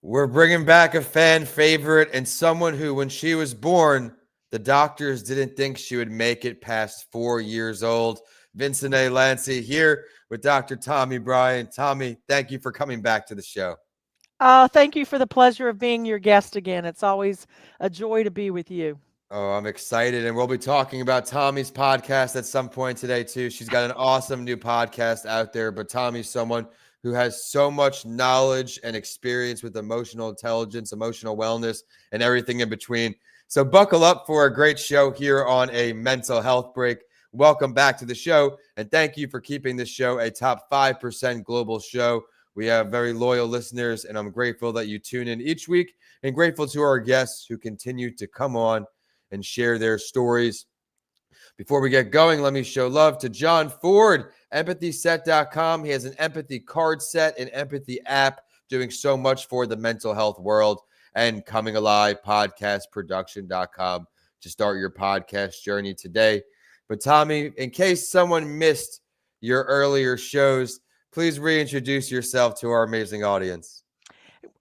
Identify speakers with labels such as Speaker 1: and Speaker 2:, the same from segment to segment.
Speaker 1: We're bringing back a fan favorite and someone who, when she was born, the doctors didn't think she would make it past 4 years old. Vincent A. Lancy here with Dr. Tomi Bryan. Tomi, thank you for coming back to the show.
Speaker 2: Thank you for the pleasure of being your guest again. It's always a joy to be with you.
Speaker 1: Oh, I'm excited. And we'll be talking about Tomi's podcast at some point today, too. She's got an awesome new podcast out there. But Tomi's someone who has so much knowledge and experience with emotional intelligence, emotional wellness, and everything in between. So buckle up for a great show here on a mental health break. Welcome back to the show. And thank you for keeping this show a top 5% global show. We have very loyal listeners, and I'm grateful that you tune in each week, and grateful to our guests who continue to come on and share their stories. Before we get going, let me show love to John Ford, empathyset.com. He has an empathy card set, an empathy app, doing so much for the mental health world, and Coming Alive podcastproduction.com to start your podcast journey today. But Tomi, in case someone missed your earlier shows, please reintroduce yourself to our amazing audience.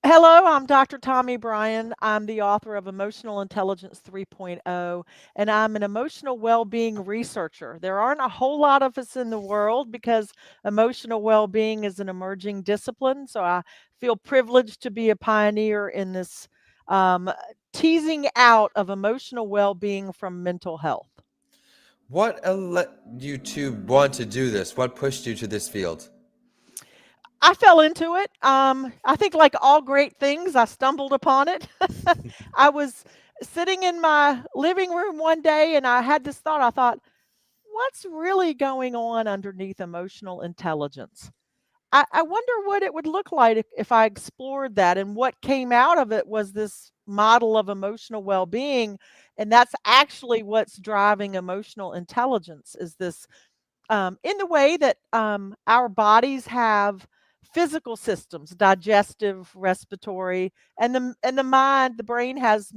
Speaker 2: Hello, I'm Dr. Tomi Bryan. I'm the author of Emotional Intelligence 3.0, and I'm an emotional well-being researcher. There aren't a whole lot of us in the world because emotional well-being is an emerging discipline, so I feel privileged to be a pioneer in this um, teasing out of emotional well-being from mental health.
Speaker 1: What led you to want to do this? What pushed you to this field?
Speaker 2: I fell into it. I think, like all great things, I stumbled upon it. I was sitting in my living room one day and I had this thought. I thought, what's really going on underneath emotional intelligence? I wonder what it would look like if I explored that. And what came out of it was this model of emotional well being. And that's actually what's driving emotional intelligence is this in the way that our bodies have physical systems, digestive, respiratory, and the mind, the brain has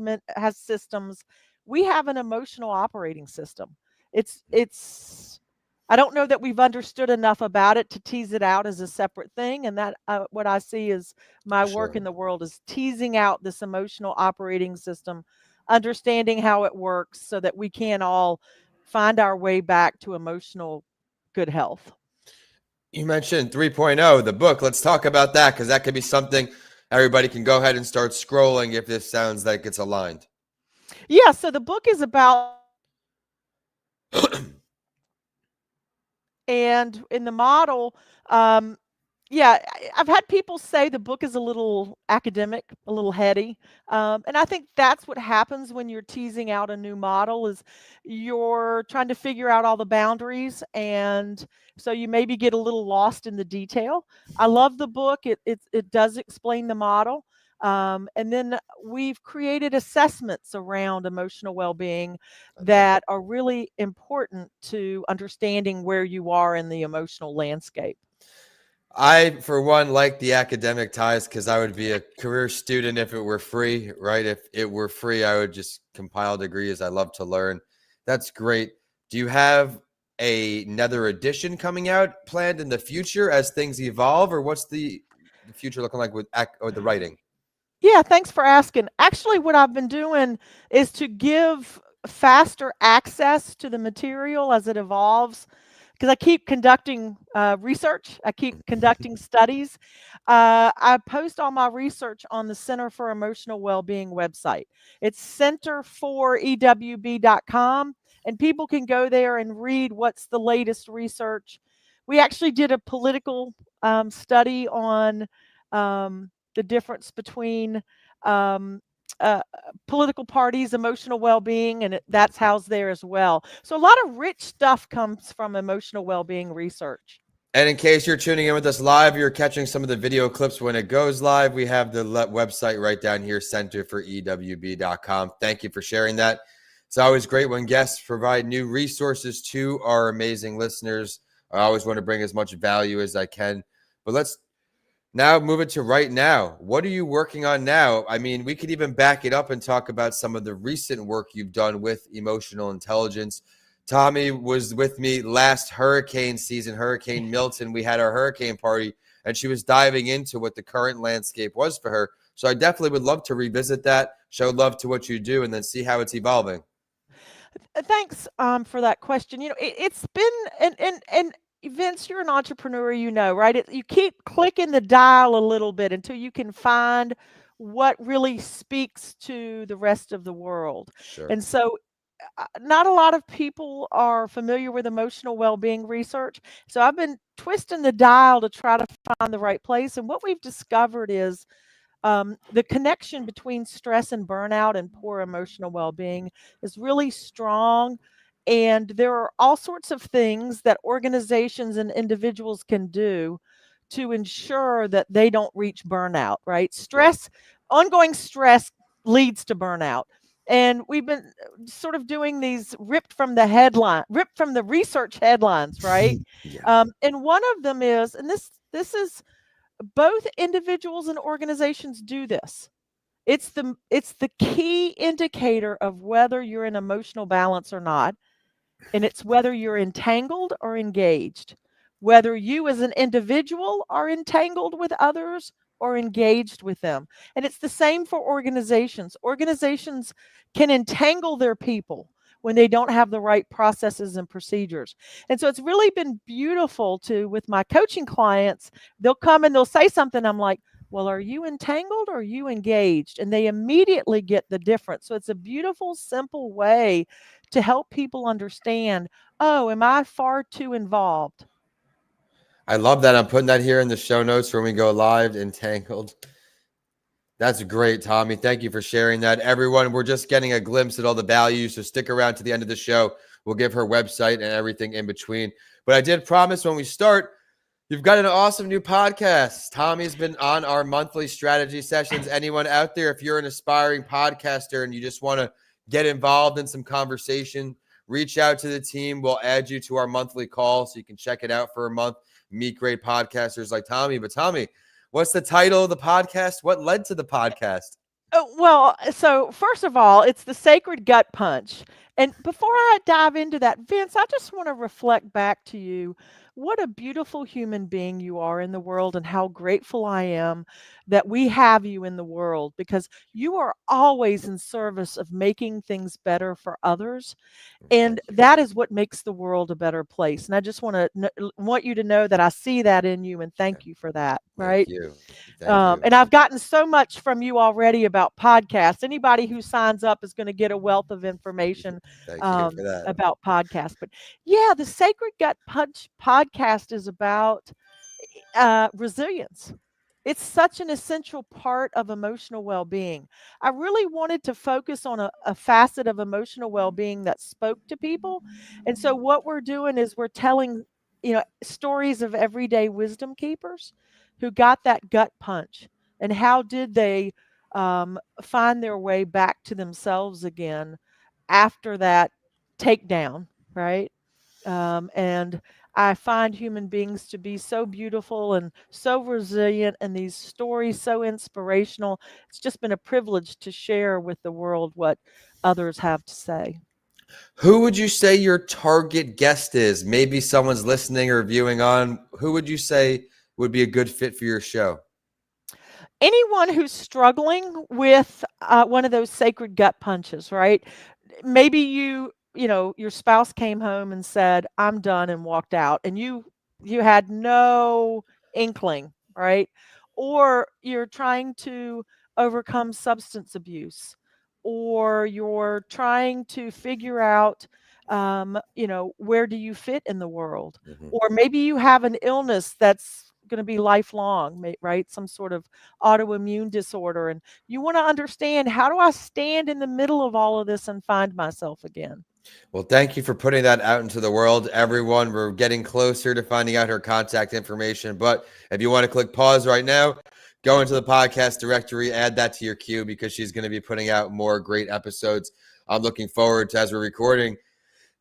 Speaker 2: systems. We have an emotional operating system. It's I don't know that we've understood enough about it to tease it out as a separate thing, and that what I see is my work
Speaker 1: Sure.
Speaker 2: in the world is teasing out this emotional operating system, understanding how it works, so that we can all find our way back to emotional good health.
Speaker 1: You mentioned 3.0, the book. Let's talk about that because that could be something everybody can go ahead and start scrolling if this sounds like it's aligned.
Speaker 2: Yeah, so the book is about and in the model, um, yeah, I've had people say the book is a little academic, a little heady, and I think that's what happens when you're teasing out a new model is you're trying to figure out all the boundaries, and so you maybe get a little lost in the detail. I love the book; it does explain the model, and then we've created assessments around emotional well-being
Speaker 1: I love that.
Speaker 2: that are really important to understanding where you are in the emotional landscape.
Speaker 1: I, for one, like the academic ties because I would be a career student if it were free, right? If it were free, I would just compile degrees. I love to learn. That's great. Do you have another edition coming out planned in the future as things evolve, or what's the future looking like with or the writing?
Speaker 2: Yeah, thanks for asking. Actually, what I've been doing is to give faster access to the material as it evolves because I keep conducting research, I keep conducting studies. I post all my research on the Center for Emotional Wellbeing website. It's centerforewb.com, and people can go there and read what's the latest research. We actually did a political study on the difference between um, uh, political parties, emotional well-being, and that's housed there as well. So a lot of rich stuff comes from emotional well-being research.
Speaker 1: And in case you're tuning in with us live, you're catching some of the video clips when it goes live. We have the website right down here, centerforewb.com. Thank you for sharing that. It's always great when guests provide new resources to our amazing listeners. I always want to bring as much value as I can. But let's now move it to right now. What are you working on now? I mean, we could even back it up and talk about some of the recent work you've done with emotional intelligence. Tomi was with me last hurricane season, Hurricane Milton. We had our hurricane party and she was diving into what the current landscape was for her. So I definitely would love to revisit that, show love to what you do, and then see how it's evolving.
Speaker 2: Thanks for that question. It's been and Vince, you're an entrepreneur, right? You keep clicking the dial a little bit until you can find what really speaks to the rest of the world.
Speaker 1: Sure.
Speaker 2: And so not a lot of people are familiar with emotional well-being research. So I've been twisting the dial to try to find the right place. And what we've discovered is the connection between stress and burnout and poor emotional well-being is really strong. And there are all sorts of things that organizations and individuals can do to ensure that they don't reach burnout, right?
Speaker 1: Right.
Speaker 2: Ongoing stress leads to burnout. And we've been sort of doing these ripped from the research headlines, right?
Speaker 1: Yeah.
Speaker 2: And one of them is, and this is both individuals and organizations do this. It's the key indicator of whether you're in emotional balance or not, and it's whether you're entangled or engaged, whether you as an individual are entangled with others or engaged with them. And it's the same for organizations. Organizations can entangle their people when they don't have the right processes and procedures. And so it's really been beautiful with my coaching clients, they'll come and they'll say something. I'm like, well, are you entangled or are you engaged? And they immediately get the difference. So it's a beautiful, simple way to help people understand, oh, am I far too involved?
Speaker 1: I love that. I'm putting that here in the show notes when we go live. Entangled. That's great, Tomi. Thank you for sharing that. Everyone, we're just getting a glimpse at all the value, so stick around to the end of the show. We'll give her website and everything in between. But I did promise when we start, you've got an awesome new podcast. Tomi's been on our monthly strategy sessions. Anyone out there, if you're an aspiring podcaster and you just want to get involved in some conversation, reach out to the team. We'll add you to our monthly call so you can check it out for a month, meet great podcasters like Tomi. But Tomi, what's the title of the podcast? What led to the podcast?
Speaker 2: Well, so first of all, it's the sacred gut punch. And before I dive into that, Vince, I just want to reflect back to you what a beautiful human being you are in the world and how grateful I am that we have you in the world because you are always in service of making things better for others. And
Speaker 1: Thank you.
Speaker 2: that is what makes the world a better place. And I just want you to know that I see that in you and
Speaker 1: Yeah.
Speaker 2: thank you for that,
Speaker 1: Thank
Speaker 2: right?
Speaker 1: you. Thank you.
Speaker 2: And I've gotten so much from you already about podcasts. Anybody who signs up is going to get a wealth of information
Speaker 1: Thank you for that.
Speaker 2: about podcasts. But yeah, the Sacred Gut Punch podcast is about resilience. It's such an essential part of emotional well-being. I really wanted to focus on a facet of emotional well-being that spoke to people. And so what we're doing is we're telling, stories of everyday wisdom keepers who got that gut punch and how did they find their way back to themselves again after that takedown, right? And I find human beings to be so beautiful and so resilient, and these stories so inspirational. It's just been a privilege to share with the world what others have to say.
Speaker 1: Who would you say your target guest is? Maybe someone's listening or viewing on. Who would you say would be a good fit for your show?
Speaker 2: Anyone who's struggling with one of those sacred gut punches, right? Maybe your spouse came home and said, "I'm done," and walked out, and you had no inkling, right? Or you're trying to overcome substance abuse, or you're trying to figure out where do you fit in the world?
Speaker 1: Mhm.
Speaker 2: Or maybe you have an illness that's going to be lifelong, right? Some sort of autoimmune disorder, and you want to understand, how do I stand in the middle of all of this and find myself again?
Speaker 1: Well, thank you for putting that out into the world, everyone. We're getting closer to finding out her contact information. But if you want to click pause right now, go into the podcast directory, add that to your queue because she's going to be putting out more great episodes. I'm looking forward to, as we're recording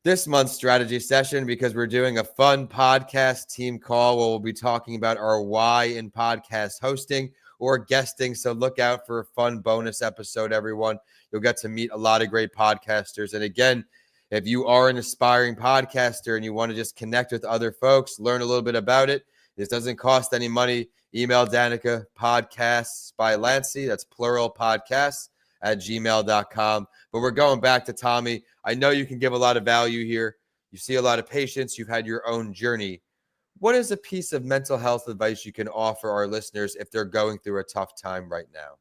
Speaker 1: this month's strategy session, because we're doing a fun podcast team call where we'll be talking about our why in podcast hosting or guesting. So look out for a fun bonus episode, everyone. You'll get to meet a lot of great podcasters. And again, if you are an aspiring podcaster and you want to just connect with other folks, learn a little bit about it, This doesn't cost any money. Email Danica podcasts by Lancy. That's plural podcasts at gmail.com. But we're going back to Tomi. I know you can give a lot of value here. You see a lot of patients. You've had your own journey. What is a piece of mental health advice you can offer our listeners if they're going through a tough time right now?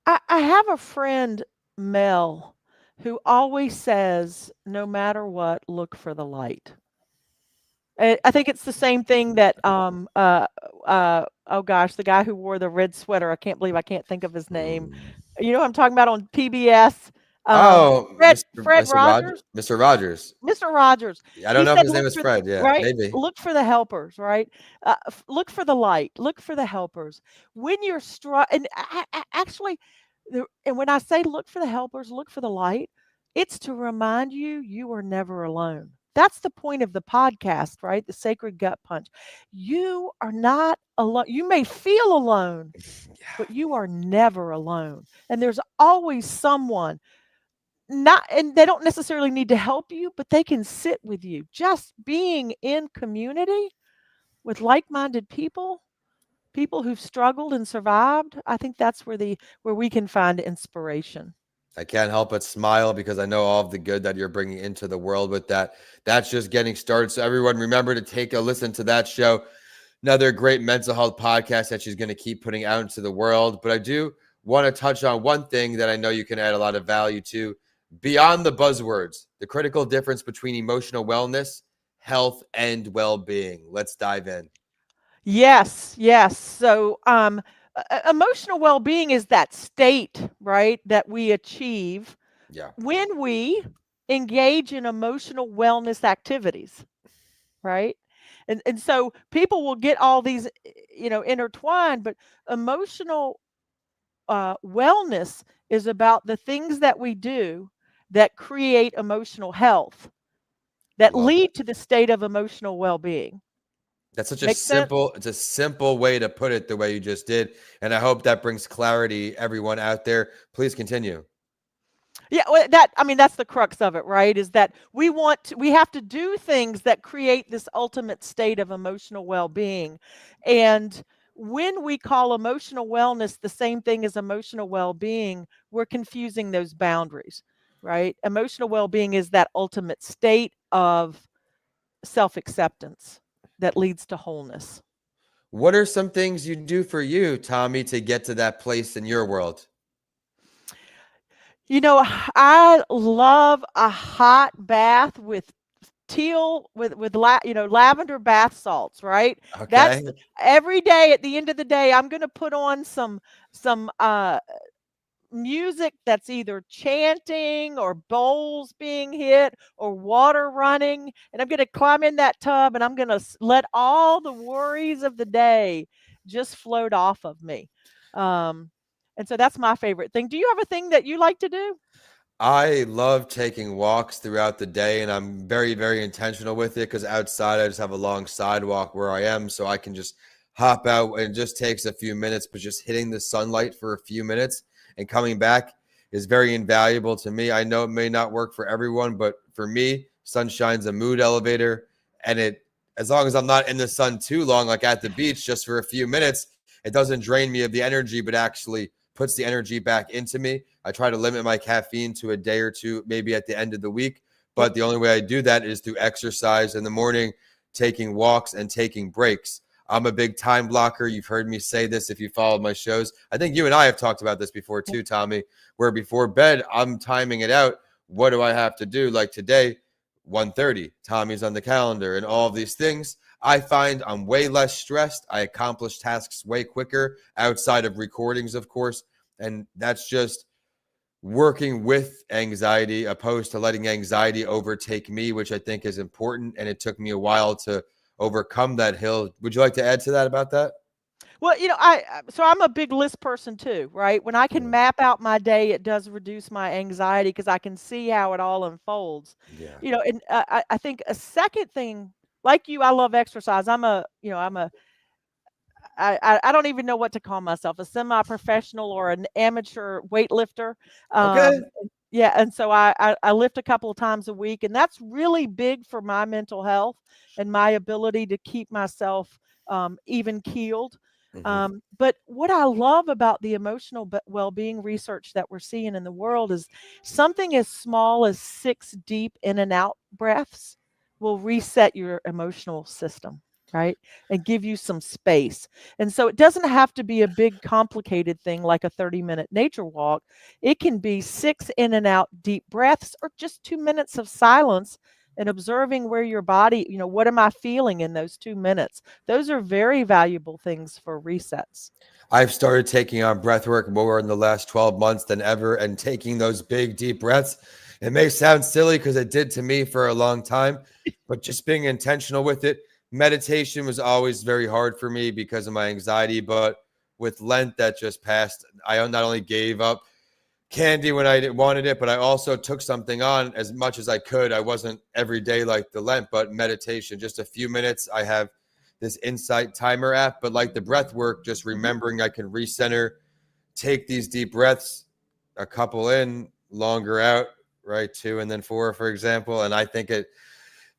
Speaker 2: I have a friend, Mel, who always says, no matter what, look for the light. I think it's the same thing that oh gosh, the guy who wore the red sweater. I can't believe I can't think of his name.
Speaker 1: Hmm.
Speaker 2: You know what I'm talking about on PBS?
Speaker 1: Oh,
Speaker 2: Fred
Speaker 1: Mr. Rogers.
Speaker 2: Rogers.
Speaker 1: Mr. Rogers.
Speaker 2: Mr. Rogers,
Speaker 1: I don't
Speaker 2: he
Speaker 1: know if
Speaker 2: said,
Speaker 1: his name
Speaker 2: "Look
Speaker 1: is
Speaker 2: for
Speaker 1: Fred. Yeah,
Speaker 2: right,
Speaker 1: maybe.
Speaker 2: look for the helpers, right? Look for the light, look for the helpers. When you're and actually, and when I say look for the helpers, look for the light, it's to remind you you are never alone. That's the point of the podcast, right? The sacred gut punch. You are not alone. You may feel alone,
Speaker 1: Yeah,
Speaker 2: but you are never alone. And there's always someone, not, and they don't necessarily need to help you, but they can sit with you. Just being in community with like-minded people, people who've struggled and survived, I think that's where we can find inspiration.
Speaker 1: I can't help but smile because I know all of the good that you're bringing into the world with that. That's just getting started. So everyone, remember to take a listen to that show. Another great mental health podcast that she's going to keep putting out into the world. But I do want to touch on one thing that I know you can add a lot of value to beyond the buzzwords, the critical difference between emotional wellness, health, and well-being. Let's dive in.
Speaker 2: Yes, yes. So, emotional well-being is that state, right, that we achieve
Speaker 1: Yeah,
Speaker 2: when we engage in emotional wellness activities, right? And so people will get all these, intertwined, but emotional wellness is about the things that we do that create emotional health, that
Speaker 1: love it.
Speaker 2: lead to the state of emotional well-being.
Speaker 1: That's such a
Speaker 2: Make sense?
Speaker 1: simple, it's a simple way to put it the way you just did. And I hope that brings clarity, everyone out there. Please continue.
Speaker 2: Yeah, well, I mean, that's the crux of it, right? Is that we have to do things that create this ultimate state of emotional well-being. And when we call emotional wellness the same thing as emotional well-being, we're confusing those boundaries, right? Emotional well-being is that ultimate state of self-acceptance that leads to wholeness.
Speaker 1: What are some things you do for you, Tomi, to get to that place in your world?
Speaker 2: You know, I love a hot bath with teal lavender bath salts, right?
Speaker 1: Okay.
Speaker 2: That's every day. At the end of the day, I'm going to put on some music that's either chanting or bowls being hit or water running, and I'm going to climb in that tub and I'm going to let all the worries of the day just float off of me. um and so that's my favorite thing. Do you have a thing that you like to do?
Speaker 1: I love taking walks throughout the day, and I'm very, very intentional with it because outside I just have a long sidewalk where I am, so I can just hop out and it just takes a few minutes, but just hitting the sunlight for a few minutes and coming back is very invaluable to me. I know it may not work for everyone, but for me, sunshine's a mood elevator, and it, as long as I'm not in the sun too long, like at the beach, just for a few minutes, it doesn't drain me of the energy, but actually puts the energy back into me. I try to limit my caffeine to a day or two, maybe at the end of the week.
Speaker 2: Yep.
Speaker 1: But the only way I do that is through exercise in the morning, taking walks, and taking breaks. I'm a big time blocker. You've heard me say this if you followed my shows. I think you and I have talked about this before too, Tomi, where before bed, I'm timing it out. What do I have to do? Like today, 1:30, Tomi's on the calendar, and all of these things. I find I'm way less stressed. I accomplish tasks way quicker outside of recordings, of course. And that's just working with anxiety opposed to letting anxiety overtake me, which I think is important. And it took me a while to overcome that hill. Would you like to add to that about that?
Speaker 2: Well, so I'm a big list person too, right? When I can
Speaker 1: Yeah.
Speaker 2: map out my day, it does reduce my anxiety because I can see how it all unfolds.
Speaker 1: Yeah.
Speaker 2: And I think a second thing, like you, I love exercise. I don't even know what to call myself, a semi-professional or an amateur weightlifter.
Speaker 1: Okay.
Speaker 2: Um, Yeah, and so I lift a couple of times a week, and that's really big for my mental health and my ability to keep myself even keeled.
Speaker 1: Mhm.
Speaker 2: But what I love about the emotional well-being research that we're seeing in the world is something as small as 6 deep in and out breaths will reset your emotional system, right? And give you some space. And so it doesn't have to be a big complicated thing like a 30-minute nature walk. It can be 6 in and out deep breaths or just 2 minutes of silence and observing where your body, what am I feeling in those 2 minutes? Those are very valuable things for resets.
Speaker 1: I've started taking on breath work more in the last 12 months than ever and taking those big, deep breaths. It may sound silly because it did to me for a long time, but just being intentional with it. Meditation was always very hard for me because of my anxiety. But with Lent that just passed, I not only gave up candy when I wanted it, but I also took something on as much as I could. I wasn't every day like the Lent, but meditation, just a few minutes. I have this Insight timer app, but like the breath work, just
Speaker 2: Mhm.
Speaker 1: remembering I can recenter, take these deep breaths, a couple in, longer out, right? Two and then four, for example. And I think it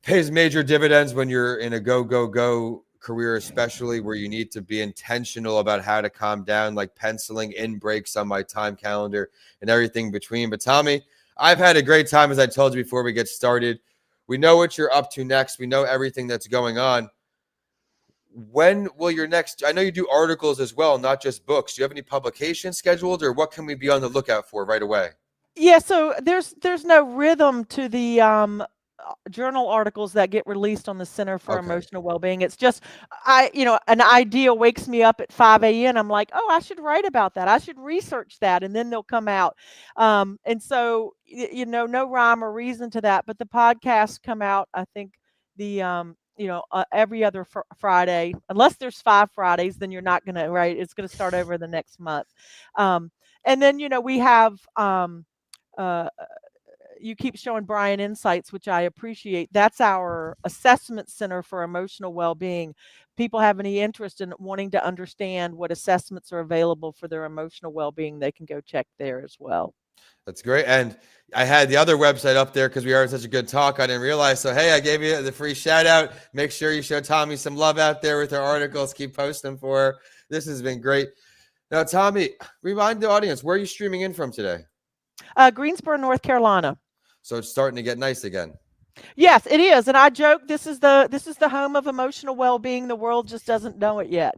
Speaker 1: pays major dividends when you're in a go, go, go career, especially where you need to be intentional about how to calm down, like penciling in breaks on my time calendar and everything between. But Tomi, I've had a great time, as I told you before we get started. We know what you're up to next. We know everything that's going on. When will your next? I know you do articles as well, not just books. Do you have any publications scheduled, or what can we be on the lookout for right away?
Speaker 2: Yeah, so there's no rhythm to the journal articles that get released on the Center for
Speaker 1: Okay.
Speaker 2: Emotional Wellbeing. It's just an idea wakes me up at 5 a.m. I'm like, oh, I should write about that. I should research that, and then they'll come out. And so no rhyme or reason to that. But the podcasts come out. I think every other Friday, unless there's 5 Fridays, then you're not gonna right. It's gonna start over the next month. Um, and then we have. Uh, you keep showing Brian Insights, which I appreciate. That's our assessment center for emotional well-being. People have any interest in wanting to understand what assessments are available for their emotional well-being, they can go check there as well.
Speaker 1: That's great. And I had the other website up there because we are in such a good talk. I didn't realize. So, hey, I gave you the free shout out. Make sure you show Tomi some love out there with her articles. Keep posting for her. This has been great. Now, Tomi, remind the audience, where are you streaming in from today?
Speaker 2: Greensboro, North Carolina.
Speaker 1: So it's starting to get nice again.
Speaker 2: Yes, it is. And I joke this is the home of emotional well-being. The world just doesn't know it yet.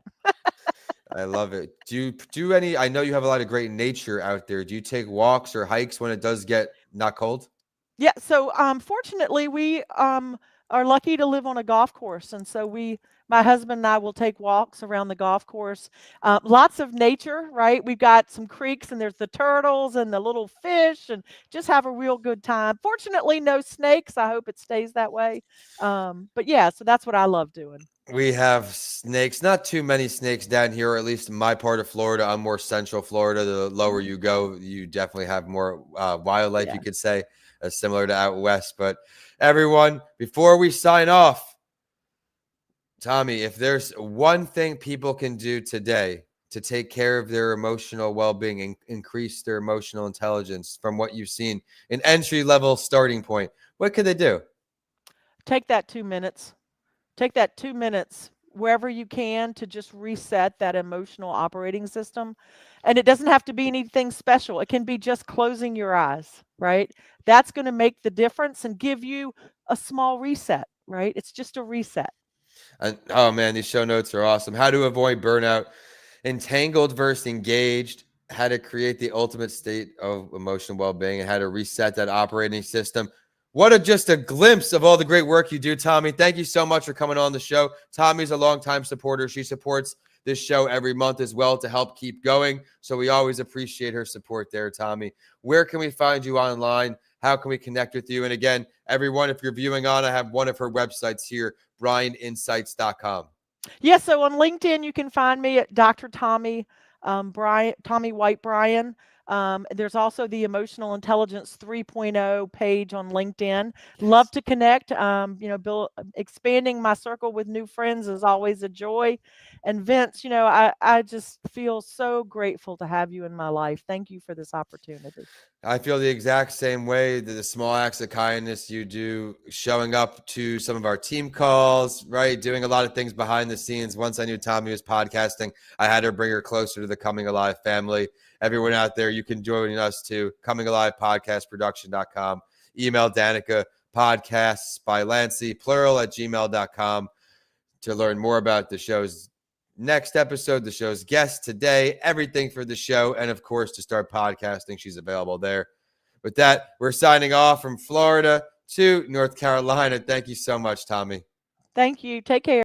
Speaker 1: I love it. Do you do any? I know you have a lot of great nature out there. Do you take walks or hikes when it does get not cold?
Speaker 2: Yeah, so fortunately we are lucky to live on a golf course, and so my husband and I will take walks around the golf course. Lots of nature, right? We've got some creeks, and there's the turtles and the little fish, and just have a real good time. Fortunately, no snakes. I hope it stays that way. But yeah, so that's what I love doing.
Speaker 1: We have snakes, not too many snakes down here, or at least in my part of Florida. I'm more central Florida. The lower
Speaker 2: Mhm.
Speaker 1: you go, you definitely have more wildlife,
Speaker 2: Yeah.
Speaker 1: you could say, similar to out west. But everyone, before we sign off, Tomi, if there's one thing people can do today to take care of their emotional well being and increase their emotional intelligence from what you've seen, an entry level starting point, what could they do?
Speaker 2: Take that 2 minutes. Take that 2 minutes wherever you can to just reset that emotional operating system. And it doesn't have to be anything special. It can be just closing your eyes, right? That's going to make the difference and give you a small reset, right? It's just a reset.
Speaker 1: And oh man, these show notes are awesome. How to avoid burnout, entangled versus engaged, how to create the ultimate state of emotional well-being, and how to reset that operating system. What a just a glimpse of all the great work you do, Tomi. Thank you so much for coming on the show. Tomi's a longtime supporter. She supports this show every month as well to help keep going. So we always appreciate her support there, Tomi. Where can we find you online? How can we connect with you? And again, everyone, if you're viewing on, I have one of her websites here, bryaninsights.com.
Speaker 2: Yeah, so on LinkedIn, you can find me at Dr. Tomi, Tomi White Bryan. There's also the Emotional Intelligence 3.0 page on LinkedIn. Love to connect. Expanding my circle with new friends is always a joy. And Vince, I just feel so grateful to have you in my life. Thank you for this opportunity.
Speaker 1: I feel the exact same way. The small acts of kindness you do, showing up to some of our team calls, right? Doing a lot of things behind the scenes. Once I knew Tomi was podcasting, I had to bring her closer to the Coming Alive family. Everyone out there, you can join us too. ComingAlivePodcastProduction.com. Email Danica podcasts by Lancy, plural @gmail.com to learn more about the show's next episode, the show's guest today, everything for the show, and of course to start podcasting. She's available there. With that, we're signing off from Florida to North Carolina. Thank you so much, Tomi.
Speaker 2: Thank you. Take care.